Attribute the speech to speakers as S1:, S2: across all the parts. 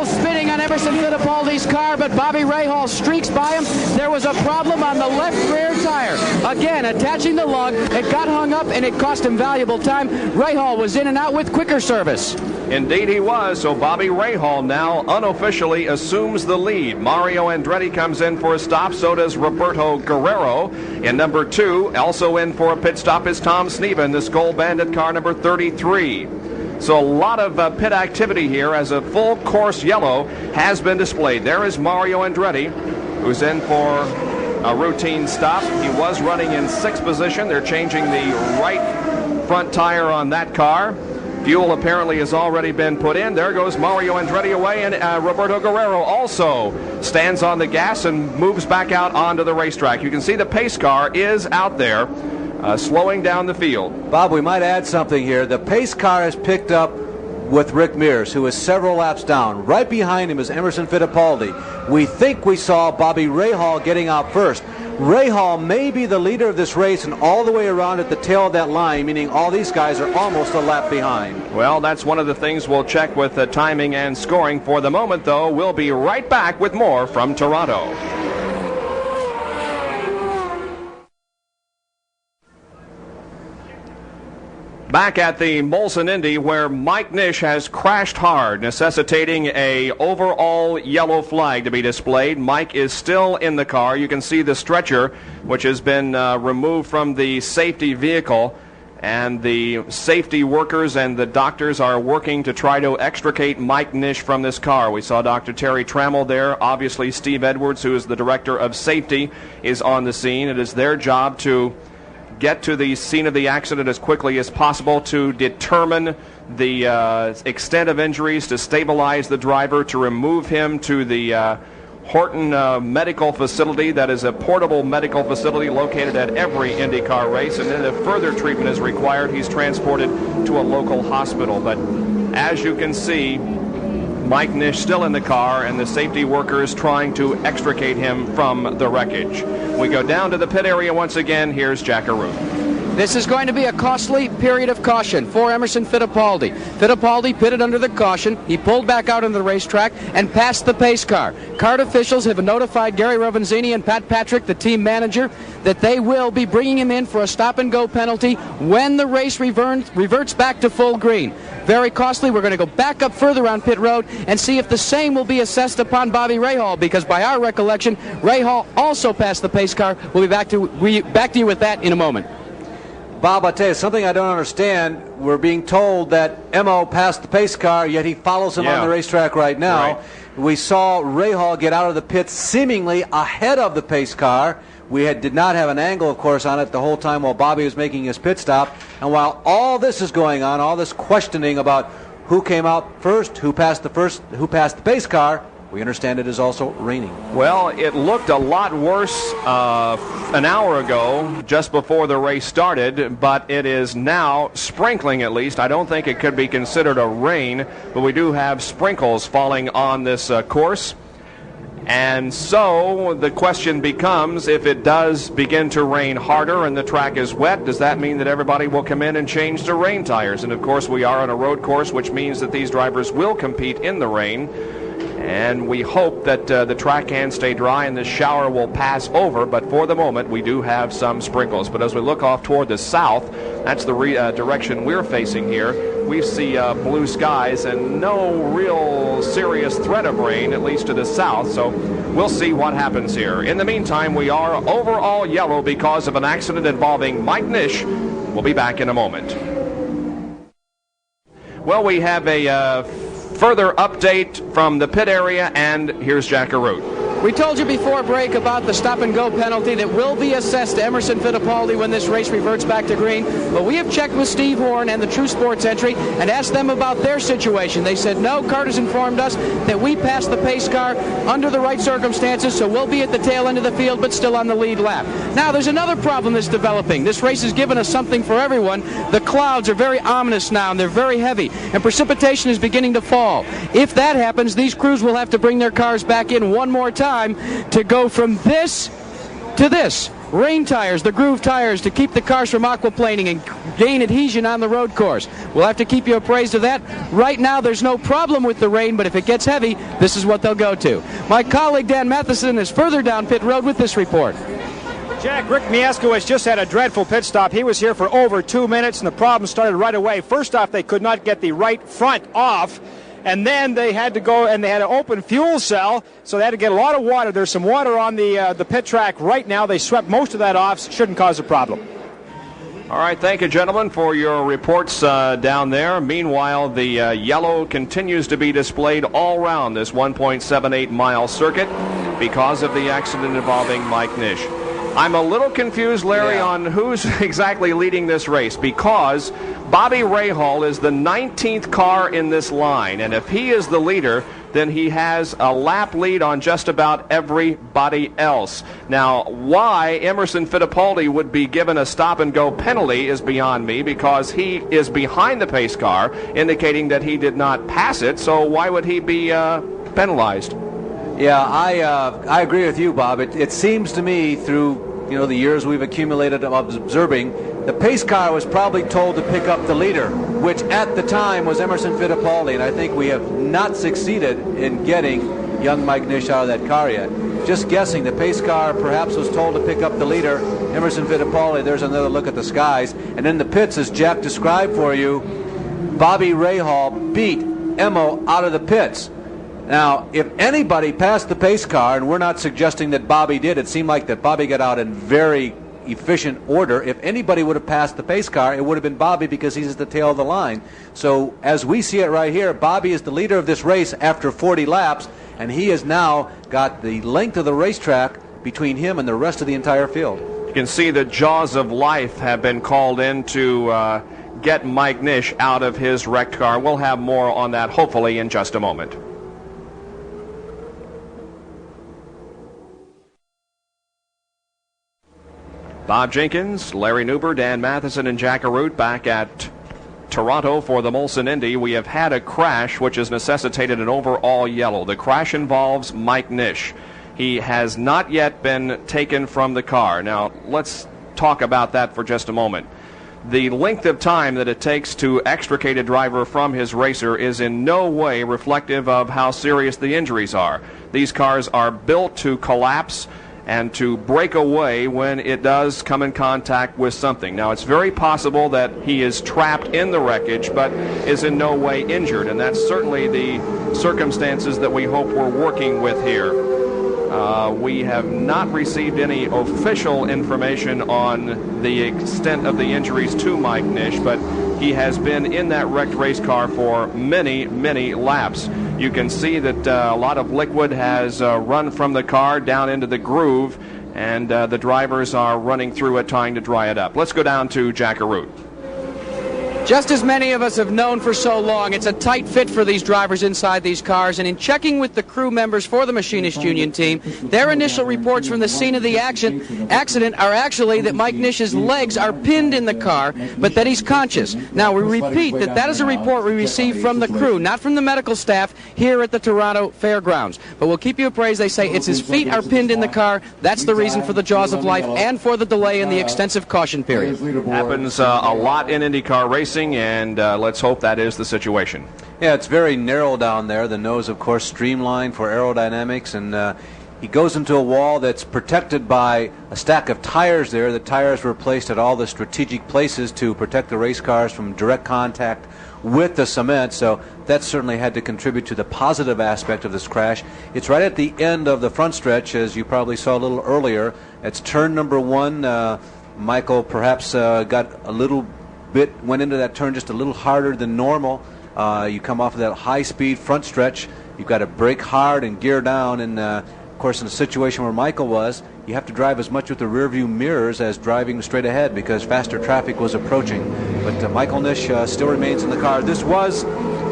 S1: wheels spinning on Emerson Fittipaldi's car, but Bobby Rahal streaks by him. There was a problem on the left rear tire. Again, attaching the lug, it got hung up and it cost him valuable time. Rahal was in and out with quicker service.
S2: Indeed he was, so Bobby Rahal now unofficially assumes the lead. Mario Andretti comes in for a stop, so does Roberto Guerrero. In number 2, also in for a pit stop is Tom Sneven, the Skull Bandit car number 33. So a lot of pit activity here as a full course yellow has been displayed. There is Mario Andretti, who's in for a routine stop. He was running in 6th position. They're changing the right front tire on that car. Fuel apparently has already been put in. There goes Mario Andretti away, and Roberto Guerrero also stands on the gas and moves back out onto the racetrack. You can see the pace car is out there, slowing down the field.
S3: Bob, we might add something here. The pace car is picked up with Rick Mears, who is several laps down. Right behind him is Emerson Fittipaldi. We think we saw Bobby Rahal getting out first. Rahal may be the leader of this race and all the way around at the tail of that line, meaning all these guys are almost a lap behind.
S2: Well, that's one of the things we'll check with the timing and scoring. For the moment, though, we'll be right back with more from Toronto. Back at the Molson Indy, where Mike Nish has crashed hard, necessitating a overall yellow flag to be displayed. Mike is still in the car. You can see the stretcher, which has been removed from the safety vehicle, and the safety workers and the doctors are working to try to extricate Mike Nish from this car. We saw Dr. Terry Trammell there. Obviously, Steve Edwards, who is the director of safety, is on the scene. It is their job to get to the scene of the accident as quickly as possible to determine the extent of injuries, to stabilize the driver, to remove him to the Horton Medical Facility. That is a portable medical facility located at every IndyCar race, and then if further treatment is required, he's transported to a local hospital. But as you can see, Mike Nish still in the car, and the safety workers trying to extricate him from the wreckage. We go down to the pit area once again. Here's Jack Arute.
S1: This is going to be a costly period of caution for Emerson Fittipaldi. Fittipaldi pitted under the caution. He pulled back out on the racetrack and passed the pace car. Card officials have notified Gary Rovenzini and Pat Patrick, the team manager, that they will be bringing him in for a stop-and-go penalty when the race reverts back to full green. Very costly. We're going to go back up further on pit road and see if the same will be assessed upon Bobby Rahal, because by our recollection, Rahal also passed the pace car. We'll be back to you with that in a moment.
S3: Bob, I'll tell you something I don't understand. We're being told that Emo passed the pace car, yet he follows him on the racetrack right now. Right. We saw Rahal get out of the pits seemingly ahead of the pace car. We did not have an angle, of course, on it the whole time while Bobby was making his pit stop. And while all this is going on, all this questioning about who came out first, who passed the pace car, we understand it is also raining.
S2: Well, it looked a lot worse an hour ago, just before the race started, but it is now sprinkling at least. I don't think it could be considered a rain, but we do have sprinkles falling on this course. And so the question becomes, if it does begin to rain harder and the track is wet, does that mean that everybody will come in and change to rain tires? And of course we are on a road course, which means that these drivers will compete in the rain. And we hope that the track can stay dry and the shower will pass over, but for the moment we do have some sprinkles. But as we look off toward the south, that's the direction we're facing here, we see blue skies and no real serious threat of rain, at least to the south, so we'll see what happens here. In the meantime, we are overall yellow because of an accident involving Mike Nish. We'll be back in a moment. Well, we have a further update from the pit area, and here's Jack Arute.
S1: We told you before break about the stop-and-go penalty that will be assessed to Emerson Fittipaldi when this race reverts back to green. But we have checked with Steve Horn and the True Sports entry and asked them about their situation. They said, no, Carter's informed us that we passed the pace car under the right circumstances, so we'll be at the tail end of the field, but still on the lead lap. Now, there's another problem that's developing. This race has given us something for everyone. The clouds are very ominous now, and they're very heavy, and precipitation is beginning to fall. If that happens, these crews will have to bring their cars back in one more time to go from this to this. rain tires, the groove tires, to keep the cars from aquaplaning and gain adhesion on the road course. We'll have to keep you appraised of that. Right now, there's no problem with the rain, but if it gets heavy, this is what they'll go to. My colleague Dan Matheson is further down pit road with this report.
S4: Jack, Rick Mieskowicz just had a dreadful pit stop. He was here for over 2 minutes, and the problem started right away. First off, they could not get the right front off, and then they had to go and they had an open fuel cell, so they had to get a lot of water. There's some water on the pit track right now. They swept most of that off. Shouldn't cause a problem.
S2: All right, thank you, gentlemen, for your reports down there. Meanwhile, the yellow continues to be displayed all around this 1.78-mile circuit because of the accident involving Mike Nish. I'm a little confused, Larry, on who's exactly leading this race, because Bobby Rahal is the 19th car in this line, and if he is the leader, then he has a lap lead on just about everybody else. Now, why Emerson Fittipaldi would be given a stop-and-go penalty is beyond me, because he is behind the pace car, indicating that he did not pass it, so why would he be penalized?
S3: Yeah, I agree with you, Bob. It seems to me, through the years we've accumulated of observing, the pace car was probably told to pick up the leader, which at the time was Emerson Fittipaldi, and I think we have not succeeded in getting young Mike Nish out of that car yet. Just guessing, the pace car perhaps was told to pick up the leader, Emerson Fittipaldi. There's another look at the skies. And in the pits, as Jack described for you, Bobby Rahal beat Emo out of the pits. Now, if anybody passed the pace car, and we're not suggesting that Bobby did, it seemed like that Bobby got out in very efficient order. If anybody would have passed the pace car, it would have been Bobby, because he's at the tail of the line. So as we see it right here, Bobby is the leader of this race after 40 laps, and he has now got the length of the racetrack between him and the rest of the entire field.
S2: You can see the jaws of life have been called in to get Mike Nish out of his wrecked car. We'll have more on that hopefully in just a moment. Bob Jenkins, Larry Newber, Dan Matheson, and Jack Arute back at Toronto for the Molson Indy. We have had a crash which has necessitated an overall yellow. The crash involves Mike Nish. He has not yet been taken from the car. Now, let's talk about that for just a moment. The length of time that it takes to extricate a driver from his racer is in no way reflective of how serious the injuries are. These cars are built to collapse and to break away when it does come in contact with something. Now, it's very possible that he is trapped in the wreckage, but is in no way injured, and that's certainly the circumstances that we hope we're working with here. We have not received any official information on the extent of the injuries to Mike Nish, but he has been in that wrecked race car for many, many laps. You can see that a lot of liquid has run from the car down into the groove, and the drivers are running through it trying to dry it up. Let's go down to Jack Arute.
S1: Just as many of us have known for so long, it's a tight fit for these drivers inside these cars, and in checking with the crew members for the Machinist Union team, their initial reports from the scene of the accident are actually that Mike Nish's legs are pinned in the car, but that he's conscious. Now, we repeat that is a report we received from the crew, not from the medical staff here at the Toronto Fairgrounds. But we'll keep you appraised. They say it's his feet are pinned in the car. That's the reason for the jaws of life and for the delay in the extensive caution period.
S2: Happens a lot in IndyCar racing, and let's hope that is the situation.
S3: Yeah, it's very narrow down there. The nose, of course, streamlined for aerodynamics, and he goes into a wall that's protected by a stack of tires there. The tires were placed at all the strategic places to protect the race cars from direct contact with the cement, so that certainly had to contribute to the positive aspect of this crash. It's right at the end of the front stretch, as you probably saw a little earlier. It's turn number one. Michael perhaps got a little bit, went into that turn just a little harder than normal. You come off of that high-speed front stretch. You've got to brake hard and gear down, and of course in a situation where Michael was, you have to drive as much with the rear-view mirrors as driving straight ahead because faster traffic was approaching. But Michael Nish still remains in the car. This was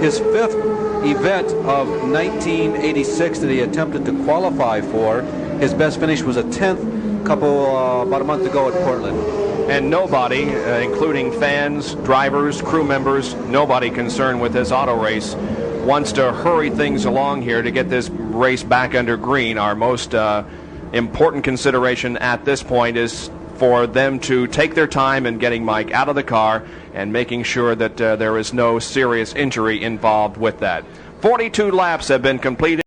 S3: his fifth event of 1986 that he attempted to qualify for. His best finish was a 10th about a month ago at Portland.
S2: And nobody, including fans, drivers, crew members, nobody concerned with this auto race wants to hurry things along here to get this race back under green. Our most important consideration at this point is for them to take their time in getting Mike out of the car and making sure that there is no serious injury involved with that. 42 laps have been completed.